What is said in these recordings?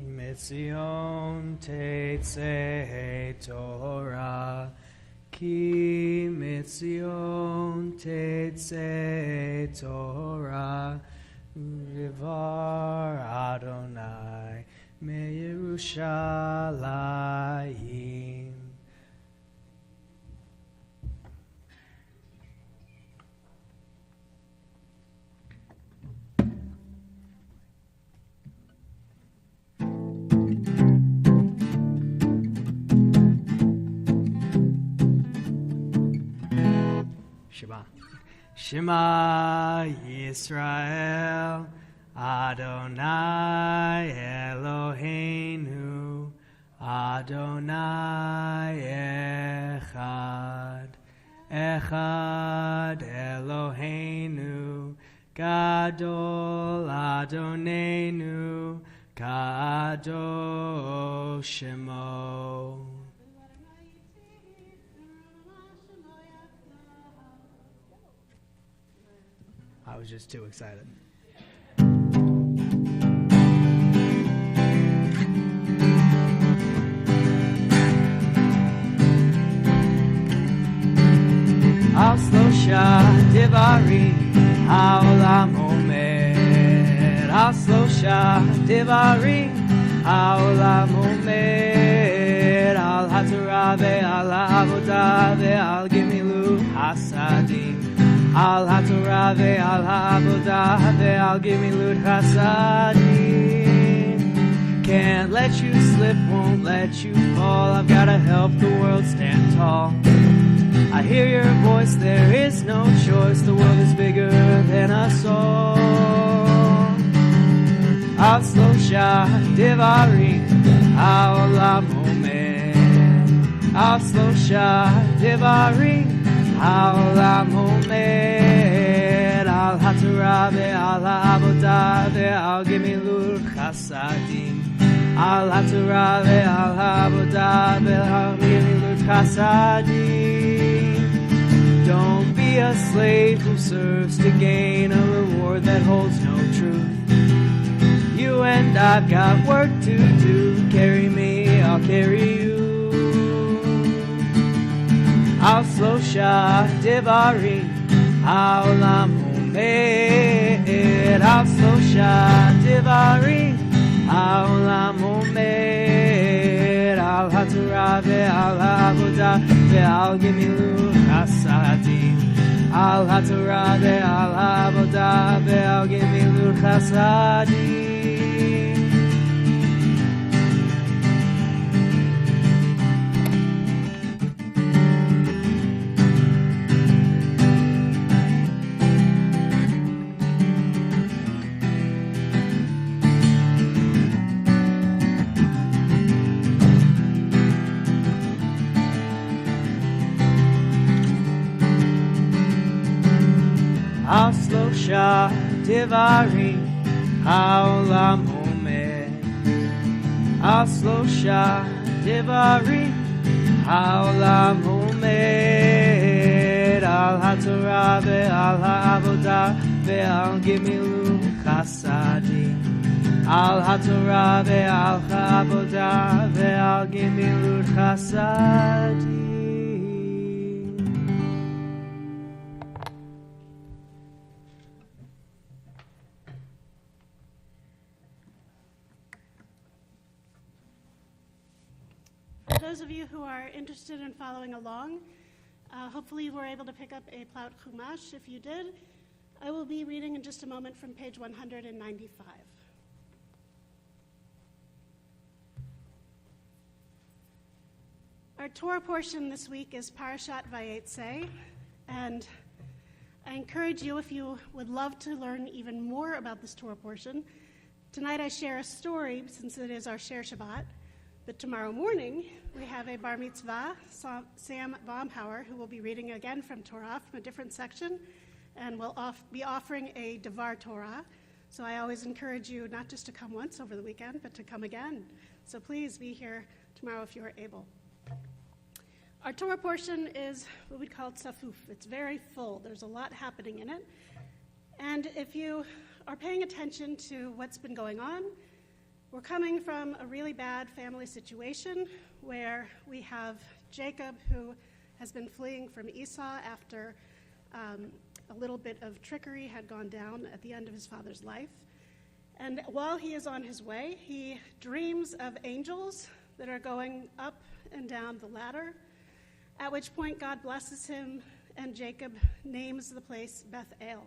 Mitzion Tetzei Torah, Ki Mitzion Tetzei Torah, Rivar Adonai MeYerushalayim. Shema Yisrael, Adonai Eloheinu, Adonai Echad, Echad Eloheinu, Gadol Adonenu, Kadosh Shemo. I was just too excited. Al Slosha Divari Haolam Omer, Al Slosha Divari Haolam Omer, Al HaTorah ve'al Ha'avodah ve'al Gemilut Hasadim, Al HaTorah ve'al Ha'avodah ve'al Gemilut Hasadim. Can't let you slip, won't let you fall. I've gotta help the world stand tall. I hear your voice, there is no choice. The world is bigger than us all. Al Slosha Divarim Ha'olam Omer, Al Slosha Divarim Ha'olam Omer, Al HaTorah ve'al Ha'avodah ve'al Gemilut Chasadim, Al HaTorah ve'al Ha'avodah ve'al Gemilut Chasadim. Don't be a slave who serves to gain a reward that holds no truth. You and I've got work to do. Carry me, I'll carry you. Al Slosha Divarim Ha'olam Omer, Al Slosha Divarim Ha'olam Omer, Al HaTorah ve'al Ha'avodah ve'al Gemilut Chasadim, Al HaTorah ve'al Ha'avodah ve'al Gemilut Chasadim. Al Slosha Divarim Ha'olam Omer, Al Slosha Divarim Ha'olam Omer, Al HaTorah ve'al Ha'avodah ve'al Gemilut Chasadim, Al HaTorah ve'al Ha'avodah ve'al Gemilut Chasadim. For those of you who are interested in following along, hopefully you were able to pick up a Plaut Chumash. If you did, I will be reading in just a moment from page 195. Our Torah portion this week is Parashat Vayetze, and I encourage you, if you would love to learn even more about this Torah portion, tonight I share a story, since it is our Share Shabbat. But tomorrow morning, we have a bar mitzvah, Sam Baumhauer, who will be reading again from Torah, from a different section, and will be offering a Devar Torah. So I always encourage you not just to come once over the weekend, but to come again. So please be here tomorrow if you are able. Our Torah portion is what we call tzafuf. It's very full. There's a lot happening in it. And if you are paying attention to what's been going on, We're coming from a really bad family situation where we have Jacob, who has been fleeing from Esau after a little bit of trickery had gone down at the end of his father's life. And while he is on his way, he dreams of angels that are going up and down the ladder, at which point God blesses him, and Jacob names the place Bethel.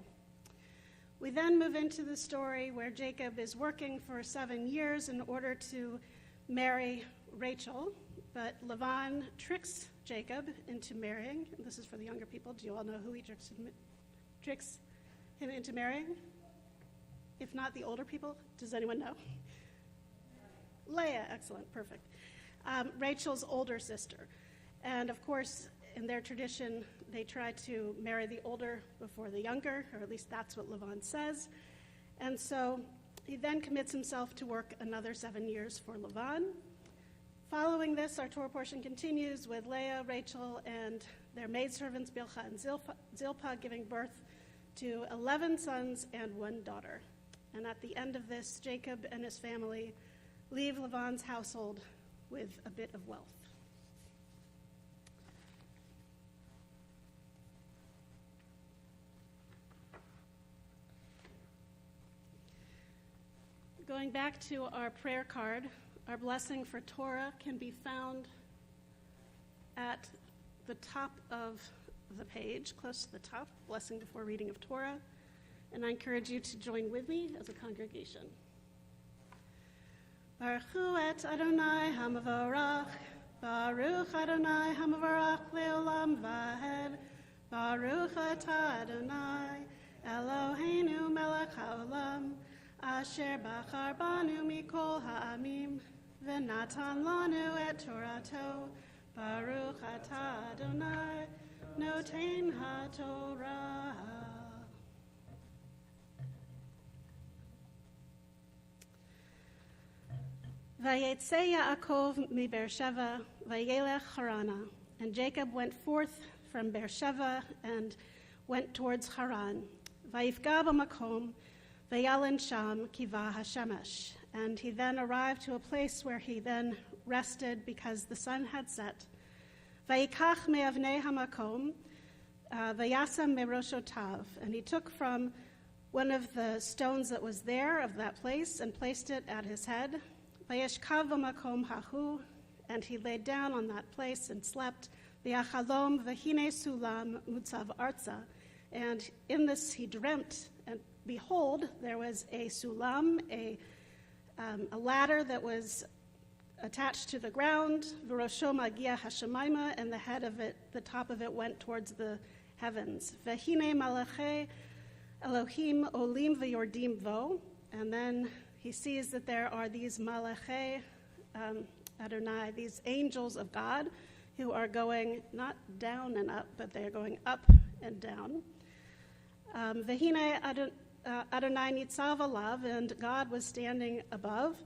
We then move into the story where Jacob is working for 7 years in order to marry Rachel, but Laban tricks Jacob into marrying. This is for the younger people. Do you all know who he tricks him into marrying? If not the older people, does anyone know? Leah, excellent, perfect. Rachel's older sister. And of course, in their tradition, they try to marry the older before the younger, or at least that's what Laban says. And so he then commits himself to work another 7 years for Laban. Following this, our Torah portion continues with Leah, Rachel, and their maidservants Bilhah and Zilpah giving birth to 11 sons and 1 daughter. And at the end of this, Jacob and his family leave Laban's household with a bit of wealth. Going back to our prayer card, our blessing for Torah can be found at the top of the page, close to the top, blessing before reading of Torah. And I encourage you to join with me as a congregation. Baruch hu et Adonai hamavorach, Baruch Adonai hamavorach leolam vahed, Baruch atah Adonai, Eloheinu melech haolam, Asher bachar banu mikol ha'amim, v'natan lanu et Torato, Baruch atah Adonai, noten ha'torah. Vayetze Yaakov mi Beersheva, vayelech Harana. And Jacob went forth from Beersheva and went towards Haran. Vayifga b'makom, vayalin sham kiva hashemesh. And he then arrived to a place where he then rested because the sun had set. Vayikach me'avnei hamakom, vayasam meroshotav. And he took from one of the stones that was there of that place and placed it at his head. Vayeshkav v'makom hahu, and he laid down on that place and slept. V'yachalom v'hine sulam mutzav arza, and in this he dreamt, and behold, there was a sulam, a ladder that was attached to the ground. V'rosho magia hashemayma, and the head of it, the top of it, went towards the heavens. V'hine malachei Elohim olim v'yordim vo, and then he sees that there are these malachei Adonai, these angels of God, who are going not down and up, but they are going up and down. V'hine Adonai nitzav alav, and God was standing above.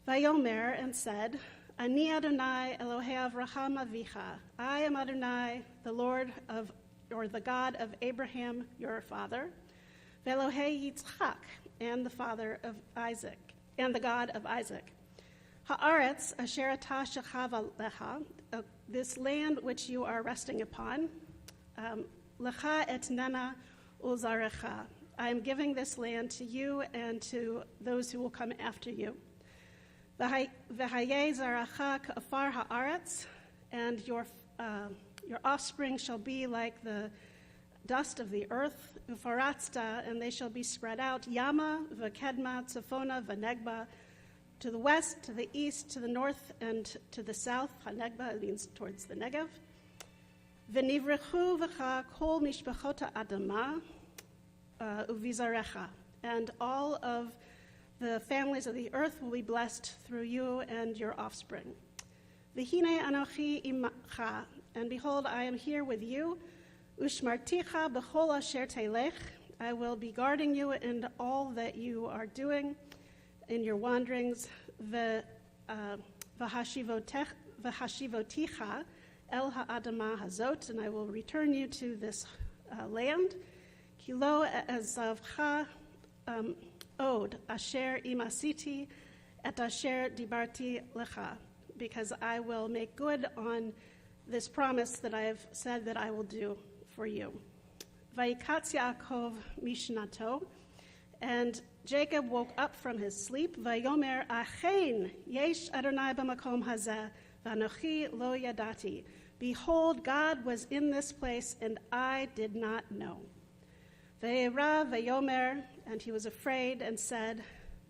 Vayomer, and said, Ani Adonai Elohei Avraham Avicha. I am Adonai, the Lord of, or the God of Abraham, your father. Ve'Elohei Yitzchak, and the father of Isaac, and the God of Isaac. Haaretz asher atah shechav lecha, this land which you are resting upon, lecha etnena uzarecha. I am giving this land to you and to those who will come after you. V'hayeh zaracha ka'afar haaretz, and your offspring shall be like the dust of the earth, ufaratzta, and they shall be spread out, yama, v'kedma, tzafona, v'negba, to the west, to the east, to the north, and to the south. Hanegba means towards the Negev. V'nivrechu v'cha kol mishpachot ha'adama uvizarecha, and all of the families of the earth will be blessed through you and your offspring. V'hine anochi imcha, and behold, I am here with you. Ushmarticha b'chol asher telech, I will be guarding you in all that you are doing in your wanderings. V'hashivoticha el ha'adama hazot, and I will return you to this land. Kilo ezavcha od asher imasiti et asher dibarti lecha, because I will make good on this promise that I have said that I will do for you. Vayikatz Yaakov mishnato, and Jacob woke up from his sleep. Vayomer achein yesh Adonai b'makom hazeh v'anochi lo yadati. Behold, God was in this place, and I did not know. Ve'era vayomer, and he was afraid and said,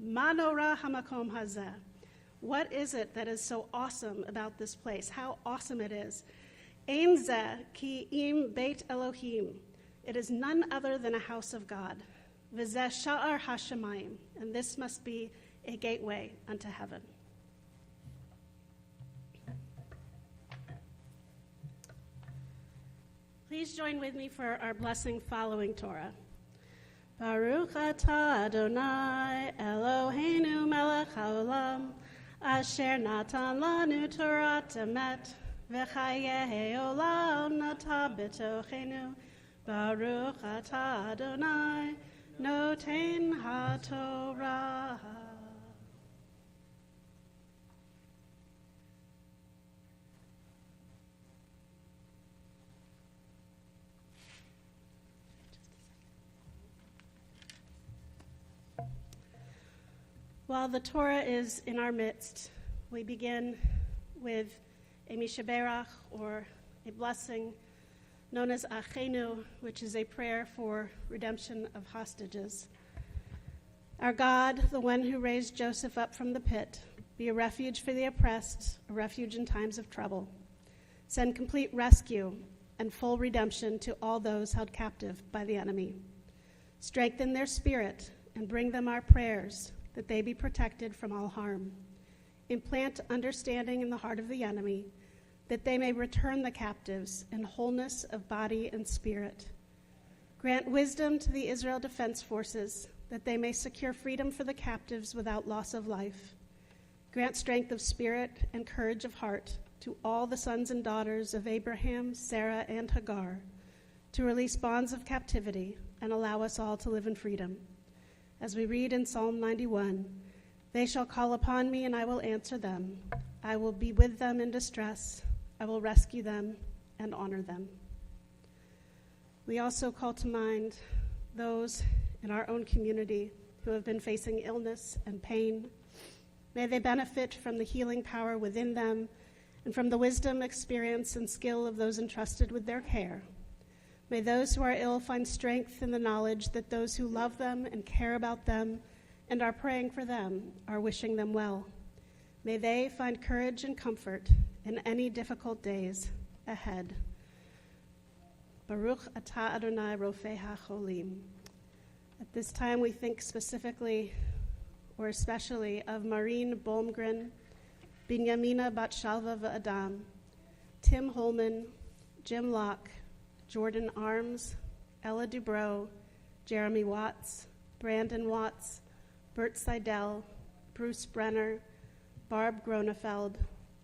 Manora hamakom hazeh. What is it that is so awesome about this place? How awesome it is. Ein zeh ki im beit Elohim. It is none other than a house of God. V'zeh sha'ar hashamayim. And this must be a gateway unto heaven. Please join with me for our blessing following Torah. Baruch atah Adonai Eloheinu melech haolam asher natan lanu Torat emet v'chayei olam nata b'tochenu. Baruch atah Adonai noten haTorah. While the Torah is in our midst, we begin with a mishaberach, or a blessing, known as Achenu, which is a prayer for redemption of hostages. Our God, the one who raised Joseph up from the pit, be a refuge for the oppressed, a refuge in times of trouble. Send complete rescue and full redemption to all those held captive by the enemy. Strengthen their spirit and bring them our prayers, that they be protected from all harm. Implant understanding in the heart of the enemy, that they may return the captives in wholeness of body and spirit. Grant wisdom to the Israel Defense Forces, that they may secure freedom for the captives without loss of life. Grant strength of spirit and courage of heart to all the sons and daughters of Abraham, Sarah, and Hagar, to release bonds of captivity and allow us all to live in freedom. As we read in Psalm 91, they shall call upon me and I will answer them. I will be with them in distress. I will rescue them and honor them. We also call to mind those in our own community who have been facing illness and pain. May they benefit from the healing power within them and from the wisdom, experience, and skill of those entrusted with their care. May those who are ill find strength in the knowledge that those who love them and care about them and are praying for them are wishing them well. May they find courage and comfort in any difficult days ahead. Baruch atah Adonai Rofei HaCholim. At this time, we think specifically or especially of Maureen Bolmgren, Binyamina Bat Shalva V'Adam, Tim Holman, Jim Locke, Jordan Arms, Ella Dubrow, Jeremy Watts, Brandon Watts, Bert Seidel, Bruce Brenner, Barb Gronefeld,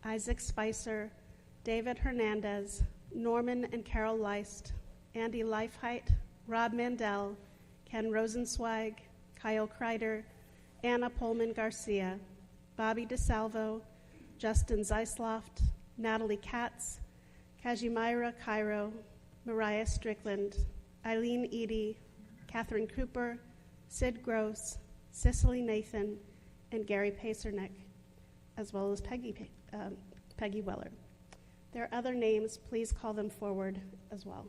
Isaac Spicer, David Hernandez, Norman and Carol Leist, Andy Leifheit, Rob Mandel, Ken Rosenzweig, Kyle Kreider, Anna Pullman Garcia, Bobby DeSalvo, Justin Zeisloft, Natalie Katz, Kazimira Cairo, Mariah Strickland, Eileen Eady, Catherine Cooper, Sid Gross, Cicely Nathan, and Gary Pacernick, as well as Peggy Weller. There are other names. Please call them forward as well.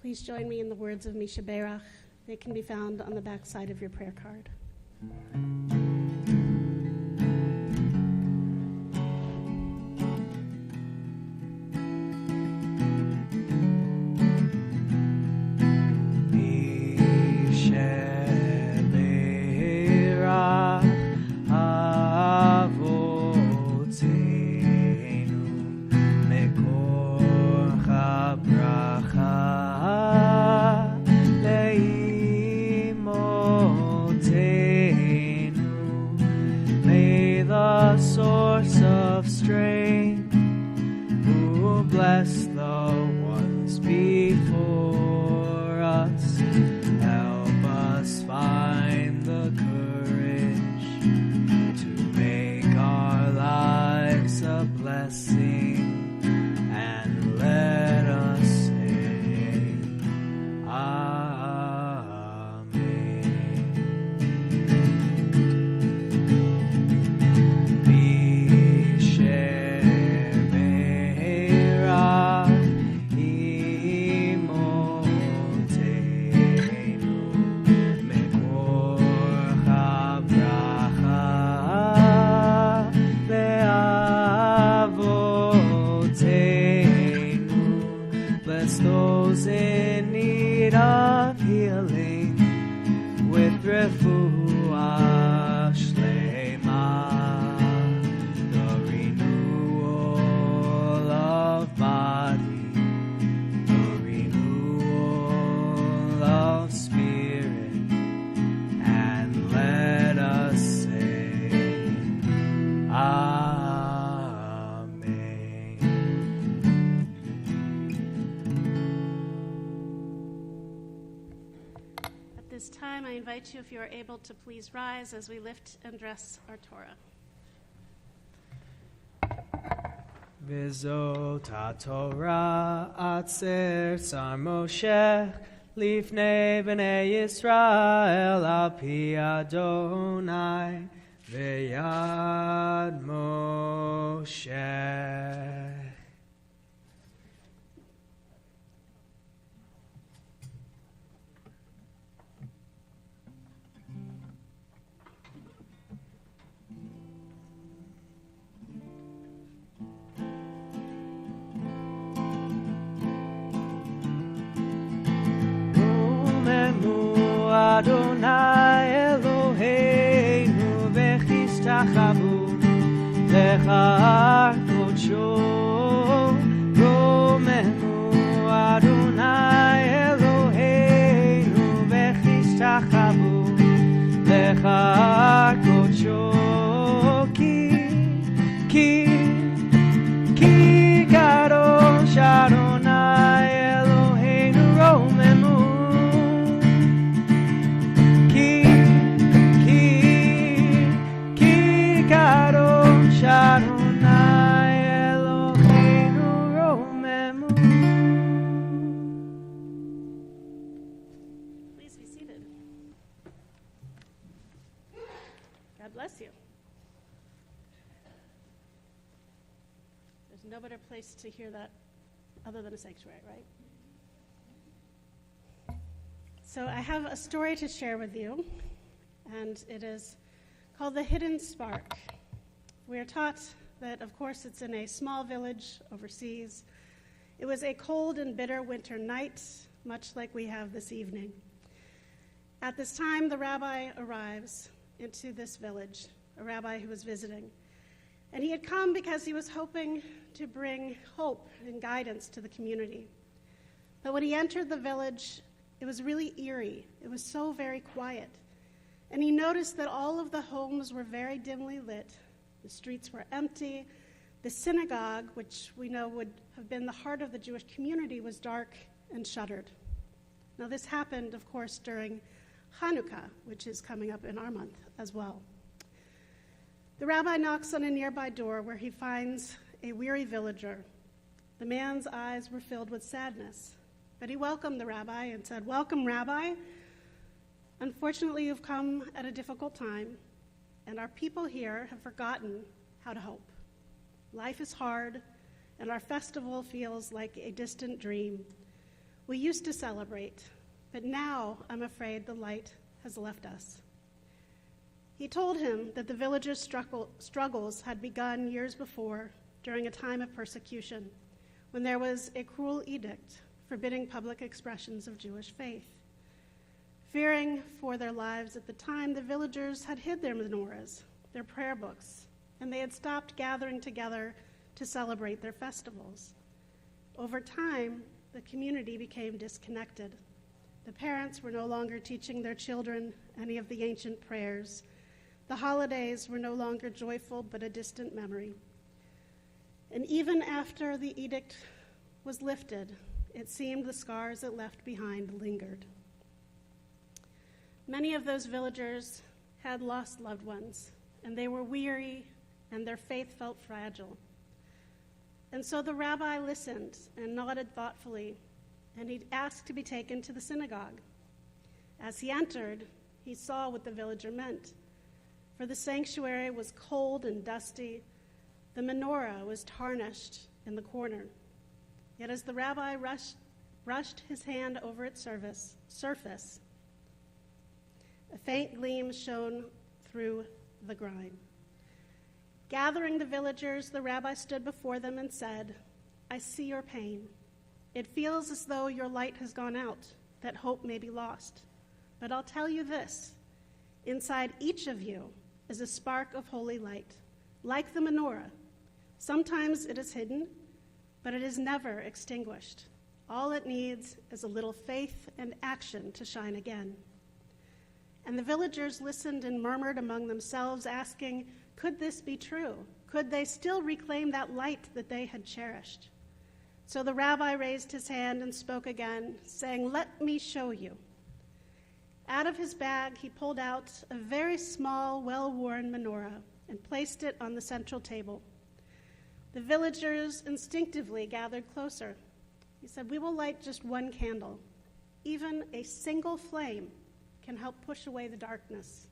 Please join me in the words of Misha Berach. They can be found on the back side of your prayer card. Leimotenu bless the ones before us. Help us find the courage to make our lives a blessing, and let us say Amen. B'Shemera imotenu mekorcha bracha le'avotenu. Bless those in need of healing with refuah shlema, the renewal of body, the renewal of spirit, and let us say Amen. At this time, I invite you, if you are able, to please rise as we lift and dress our Torah. V'zot haTorah atzer tzar Moshe lifnei b'nei Yisrael al pi Adonai v'yad Moshe. Rumemu Adonai Eloheinu v'chishtachavu lecha kodsho. Rumemu Adonai Eloheinu v'chishtachavu lecha kodsho. Ki kadosh Adonai Eloheinu romemu. Ki kadosh Adonai Eloheinu romemu. Please be seated. God bless you. There's no better place to hear that other than a sanctuary, right? So I have a story to share with you, and it is called The Hidden Spark. We are taught that, of course, it's in a small village overseas. It was a cold and bitter winter night, much like we have this evening. At this time, the rabbi arrives into this village, a rabbi who was visiting. And he had come because he was hoping to bring hope and guidance to the community. But when he entered the village, it was really eerie. It was so very quiet. And he noticed that all of the homes were very dimly lit. The streets were empty. The synagogue, which we know would have been the heart of the Jewish community, was dark and shuttered. Now, this happened, of course, during Hanukkah, which is coming up in our month as well. The rabbi knocks on a nearby door where he finds a weary villager. The man's eyes were filled with sadness, but he welcomed the rabbi and said, "Welcome, Rabbi. Unfortunately, you've come at a difficult time, and our people here have forgotten how to hope. Life is hard, and our festival feels like a distant dream. We used to celebrate, but now I'm afraid the light has left us." He told him that the villagers' struggles had begun years before, during a time of persecution, when there was a cruel edict forbidding public expressions of Jewish faith. Fearing for their lives at the time, the villagers had hid their menorahs, their prayer books, and they had stopped gathering together to celebrate their festivals. Over time, the community became disconnected. The parents were no longer teaching their children any of the ancient prayers. The holidays were no longer joyful, but a distant memory. And even after the edict was lifted. It seemed the scars it left behind lingered. Many of those villagers had lost loved ones, and they were weary, and their faith felt fragile. And so the rabbi listened and nodded thoughtfully, and he asked to be taken to the synagogue. As he entered, he saw what the villager meant, for the sanctuary was cold and dusty. The menorah was tarnished in the corner. Yet as the rabbi brushed his hand over its surface, a faint gleam shone through the grime. Gathering the villagers, the rabbi stood before them and said, "I see your pain. It feels as though your light has gone out, that hope may be lost. But I'll tell you this, inside each of you is a spark of holy light, like the menorah. Sometimes it is hidden, but it is never extinguished. All it needs is a little faith and action to shine again." And the villagers listened and murmured among themselves, asking, could this be true? Could they still reclaim that light that they had cherished? So the rabbi raised his hand and spoke again, saying, "Let me show you." Out of his bag, he pulled out a very small, well-worn menorah and placed it on the central table. The villagers instinctively gathered closer. He said, "We will light just one candle. Even a single flame can help push away the darkness."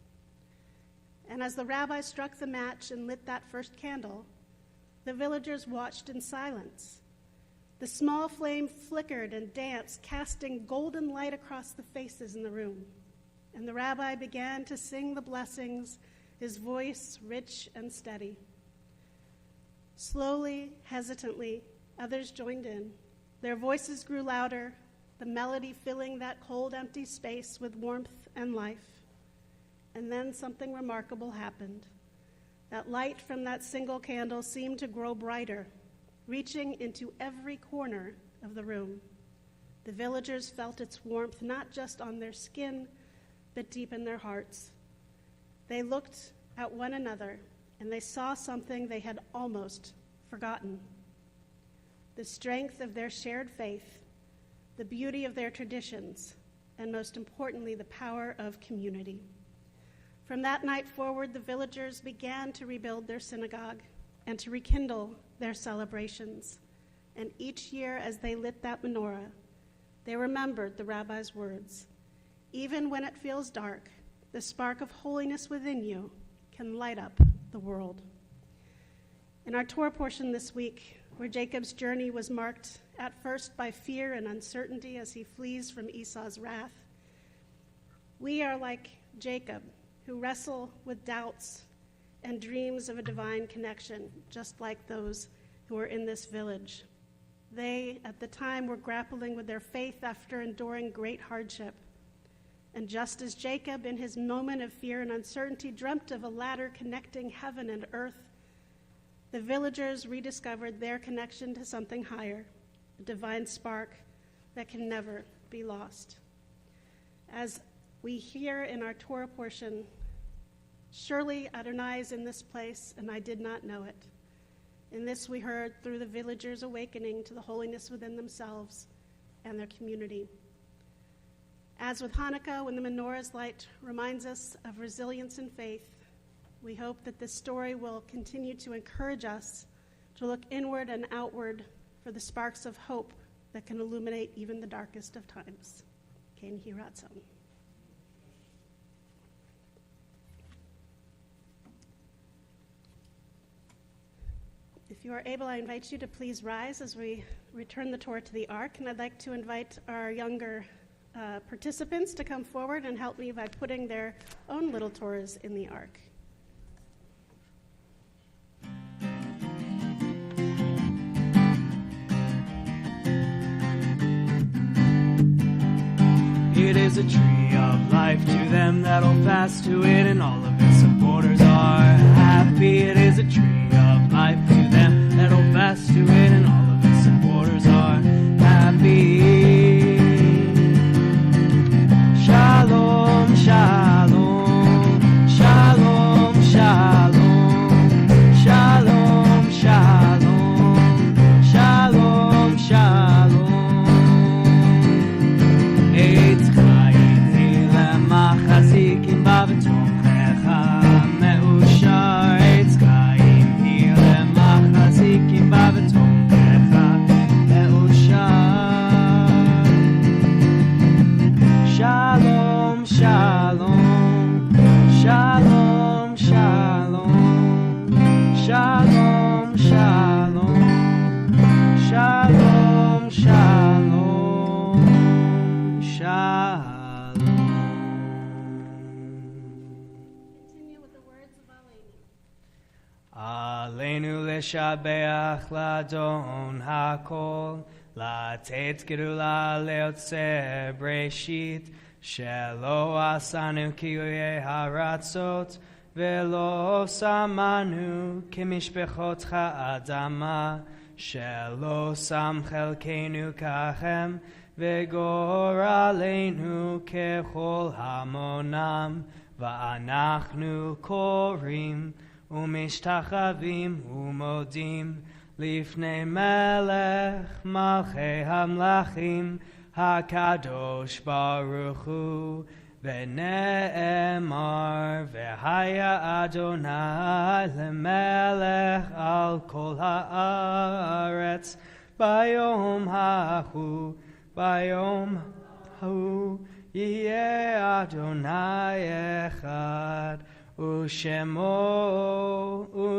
And as the rabbi struck the match and lit that first candle, the villagers watched in silence. The small flame flickered and danced, casting golden light across the faces in the room. And the rabbi began to sing the blessings, his voice rich and steady. Slowly, hesitantly, others joined in. Their voices grew louder, the melody filling that cold, empty space with warmth and life. And then something remarkable happened. That light from that single candle seemed to grow brighter, reaching into every corner of the room. The villagers felt its warmth not just on their skin, but deep in their hearts. They looked at one another, and they saw something they had almost forgotten. The strength of their shared faith, the beauty of their traditions, and most importantly, the power of community. From that night forward, the villagers began to rebuild their synagogue and to rekindle their celebrations. And each year as they lit that menorah, they remembered the rabbi's words. Even when it feels dark, the spark of holiness within you can light up the world. In our Torah portion this week, where Jacob's journey was marked at first by fear and uncertainty as he flees from Esau's wrath, we are like Jacob, who wrestle with doubts and dreams of a divine connection, just like those who are in this village. They, at the time, were grappling with their faith after enduring great hardship. And just as Jacob, in his moment of fear and uncertainty, dreamt of a ladder connecting heaven and earth, the villagers rediscovered their connection to something higher, a divine spark that can never be lost. As we hear in our Torah portion, "Surely Adonai is in this place, and I did not know it." In this we heard through the villagers' awakening to the holiness within themselves and their community. As with Hanukkah, when the menorah's light reminds us of resilience and faith, we hope that this story will continue to encourage us to look inward and outward for the sparks of hope that can illuminate even the darkest of times. Ken Hiratzon. If you are able, I invite you to please rise as we return the Torah to the Ark, and I'd like to invite our younger participants to come forward and help me by putting their own little Torahs in the Ark. It is a tree of life to them that hold fast to it, and all of its supporters are happy. It is a tree of life to them that hold fast to it, and all of its supporters are happy. Shalom, shalom, shalom, shalom, shalom, shalom, shalom, shalom. לשבח לאדון הכל, לתת גדולה ליוצר בראשית, שלא עשנו כאויי הרצות, ולא שמנו כמשפחות האדמה, שלא שם חלקנו ככם, וגורלנו ככל המונם, ואנחנו קוראים ומשתחווים ומודים לפני מלך מלכי המלכים, הקדוש ברוך הוא. ונאמר, והיה אדוני למלך על כל הארץ, ביום ההוא, ביום ההוא, יהיה אדוני אחד, ושמו,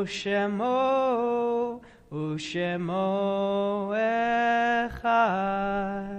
ושמו, ושמו אחד.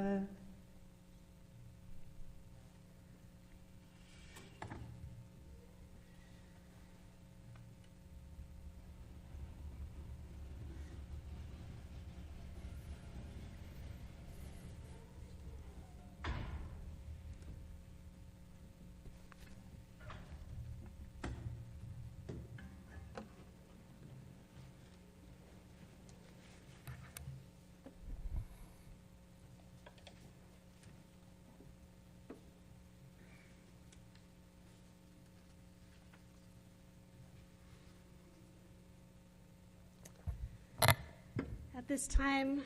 At this time,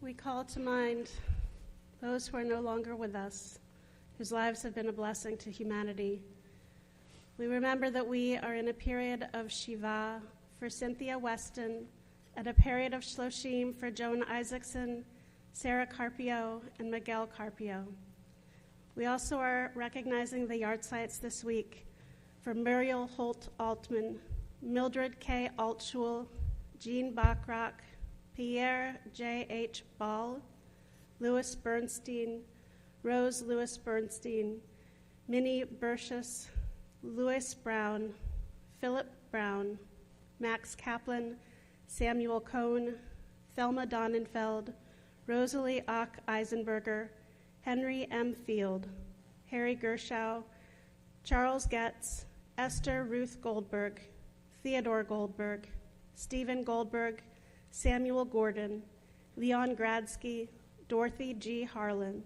we call to mind those who are no longer with us, whose lives have been a blessing to humanity. We remember that we are in a period of Shiva for Cynthia Weston, and a period of Shloshim for Joan Isaacson, Sarah Carpio, and Miguel Carpio. We also are recognizing the yahrzeits this week for Muriel Holt Altman, Mildred K. Altschul, Jean Bachrach, Pierre J.H. Ball, Louis Bernstein, Rose Louis Bernstein, Minnie Bercius, Louis Brown, Philip Brown, Max Kaplan, Samuel Cohn, Thelma Donnenfeld, Rosalie Ock Eisenberger, Henry M. Field, Harry Gershow, Charles Getz, Esther Ruth Goldberg, Theodore Goldberg, Stephen Goldberg, Samuel Gordon, Leon Gradsky, Dorothy G. Harlan,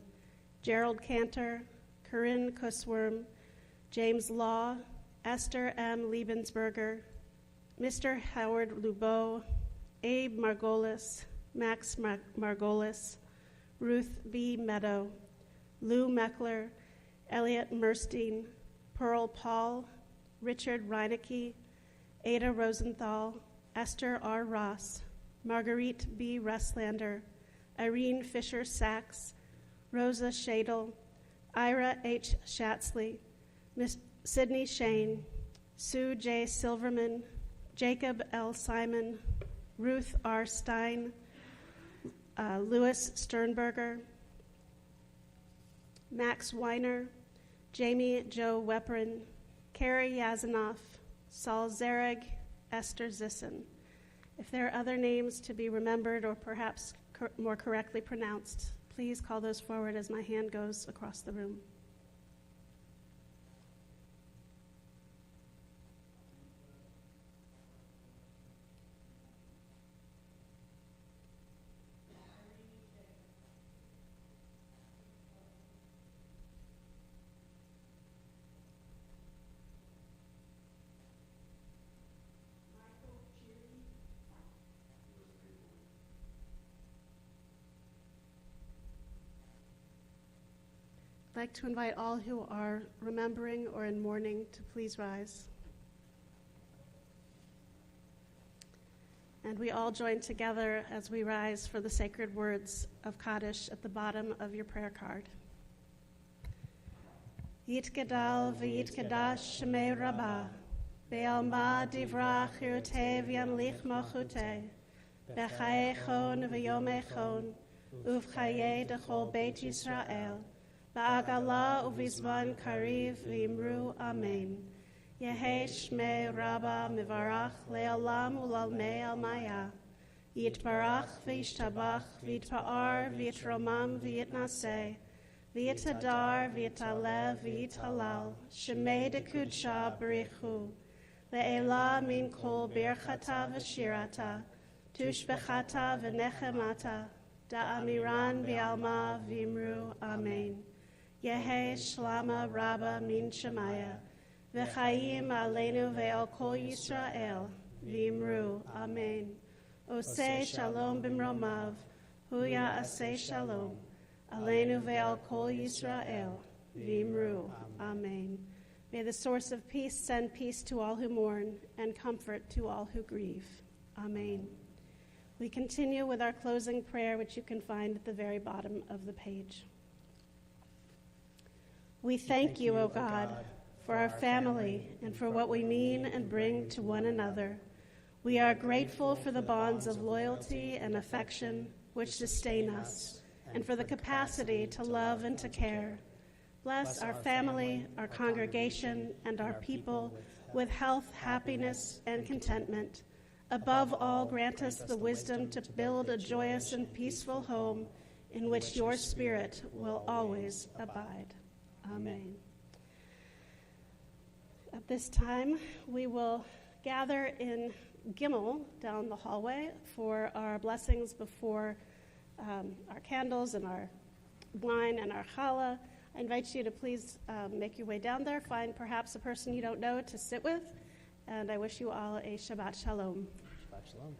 Gerald Cantor, Corinne Kussworm, James Law, Esther M. Liebensberger, Mr. Howard Lubeau, Abe Margolis, Max Margolis, Ruth B. Meadow, Lou Meckler, Elliot Merstein, Pearl Paul, Richard Reinecke, Ada Rosenthal, Esther R. Ross, Marguerite B. Restlander, Irene Fisher-Sachs, Rosa Shadle, Ira H. Schatzley, Miss Sydney Shane, Sue J. Silverman, Jacob L. Simon, Ruth R. Stein, Louis Sternberger, Max Weiner, Jamie Joe Weprin, Carrie Yazanoff, Saul Zereg, Esther Zisson. If there are other names to be remembered or perhaps more correctly pronounced, please call those forward as my hand goes across the room. I'd like to invite all who are remembering or in mourning to please rise. And we all join together as we rise for the sacred words of Kaddish at the bottom of your prayer card. Yitgadal v'yitgadash shemei Rabbah, be'alma divrach yirteh v'yamlich malchuteh, b'chayechon v'yomechon, uv'chayeh dechol beit Yisrael, ba'agala uvizman kariv v'imru amen. Yehei shmei Rabbah mivarach le'olam u'lalmei almaya, Yitbarach v'yishtabach v'yitpa'ar v'yitromam v'yitnaseh v'yitadar v'yitalev v'yithalal shemei dekudsha b'richu le'elah min kol birchata v'shirata tushbechata v'nechemata da'amiran v'alma v'imru amen. Yehe shlama rabba min shemaya v'chaim aleinu ve'al kol Yisrael v'imru amen. Oseh shalom b'mromav huya aseh shalom aleinu ve'al kol Yisrael v'imru amen. May the source of peace send peace to all who mourn and comfort to all who grieve. Amen. We continue with our closing prayer, which you can find at the very bottom of the page. We thank you, O God, for our family and for what we mean and bring to one another. We are grateful for the bonds of loyalty and affection which sustain us, and for the capacity to love and to care. Bless our family, our congregation, and our people with health, happiness, and contentment. Above all, grant us the wisdom to build a joyous and peaceful home in which your Spirit will always abide. Amen. At this time, we will gather in Gimel down the hallway for our blessings before our candles and our wine and our challah. I invite you to please make your way down there, find perhaps a person you don't know to sit with, and I wish you all a Shabbat Shalom. Shabbat Shalom.